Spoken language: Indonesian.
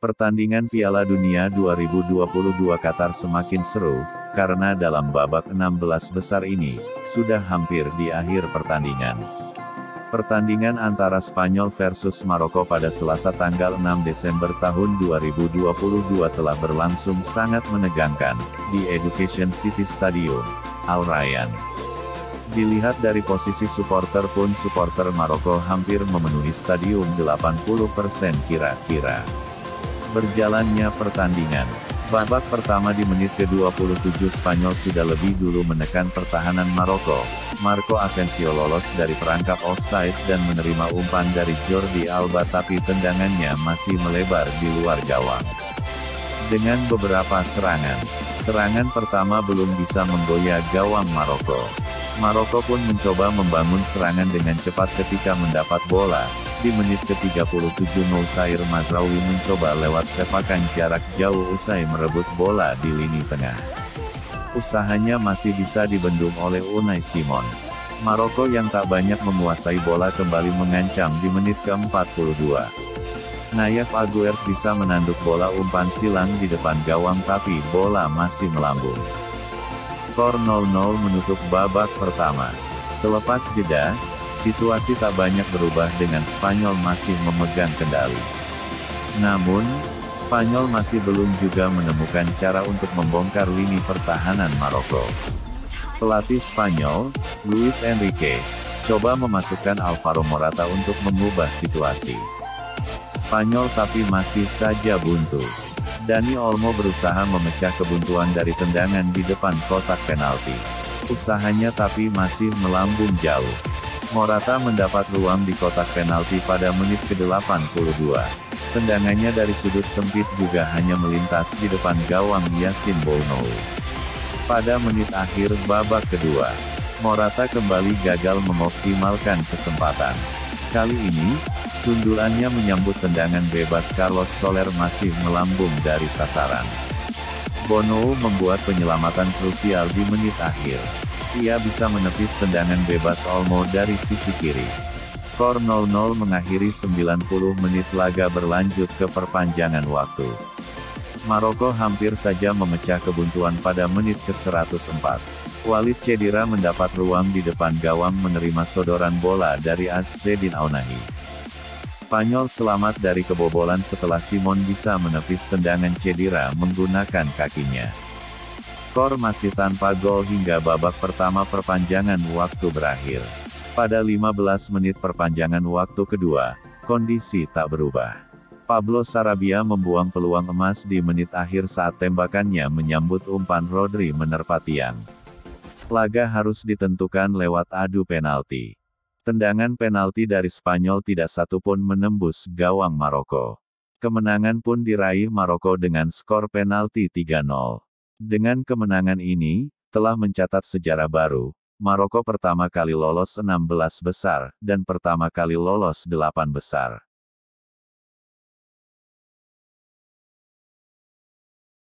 Pertandingan Piala Dunia 2022 Qatar semakin seru, karena dalam babak 16 besar ini, sudah hampir di akhir pertandingan. Pertandingan antara Spanyol versus Maroko pada Selasa tanggal 6 Desember tahun 2022 telah berlangsung sangat menegangkan, di Education City Stadium, Al Rayyan. Dilihat dari posisi supporter pun supporter Maroko hampir memenuhi stadium 80% kira-kira. Berjalannya pertandingan. Babak pertama di menit ke-27 Spanyol sudah lebih dulu menekan pertahanan Maroko. Marco Asensio lolos dari perangkap offside dan menerima umpan dari Jordi Alba tapi tendangannya masih melebar di luar gawang. Dengan beberapa serangan pertama belum bisa menggoyah gawang Maroko. Maroko pun mencoba membangun serangan dengan cepat ketika mendapat bola. Di menit ke-37 Noussair Mazraoui mencoba lewat sepakan jarak jauh usai merebut bola di lini tengah. Usahanya masih bisa dibendung oleh Unai Simon. Maroko yang tak banyak menguasai bola kembali mengancam di menit ke-42. Nayef Aguerd bisa menanduk bola umpan silang di depan gawang tapi bola masih melambung. Skor 0-0 menutup babak pertama. Selepas jeda, situasi tak banyak berubah dengan Spanyol masih memegang kendali. Namun, Spanyol masih belum juga menemukan cara untuk membongkar lini pertahanan Maroko. Pelatih Spanyol, Luis Enrique, coba memasukkan Alvaro Morata untuk mengubah situasi. Spanyol tapi masih saja buntu. Dani Olmo berusaha memecah kebuntuan dari tendangan di depan kotak penalti. Usahanya tapi masih melambung jauh. Morata mendapat ruang di kotak penalti pada menit ke-82. Tendangannya dari sudut sempit juga hanya melintas di depan gawang Yassine Bounou. Pada menit akhir babak kedua, Morata kembali gagal mengoptimalkan kesempatan. Kali ini, sundulannya menyambut tendangan bebas Carlos Soler masih melambung dari sasaran. Bounou membuat penyelamatan krusial di menit akhir. Ia bisa menepis tendangan bebas Olmo dari sisi kiri. Skor 0-0 mengakhiri 90 menit laga berlanjut ke perpanjangan waktu. Maroko hampir saja memecah kebuntuan pada menit ke-104. Walid Chedira mendapat ruang di depan gawang menerima sodoran bola dari Azzedine Ounahi. Spanyol selamat dari kebobolan setelah Simon bisa menepis tendangan Chedira menggunakan kakinya. Skor masih tanpa gol hingga babak pertama perpanjangan waktu berakhir. Pada 15 menit perpanjangan waktu kedua, kondisi tak berubah. Pablo Sarabia membuang peluang emas di menit akhir saat tembakannya menyambut umpan Rodri menerpa tiang. Laga harus ditentukan lewat adu penalti. Tendangan penalti dari Spanyol tidak satu pun menembus gawang Maroko. Kemenangan pun diraih Maroko dengan skor penalti 3-0. Dengan kemenangan ini, telah mencatat sejarah baru. Maroko pertama kali lolos 16 besar, dan pertama kali lolos 8 besar.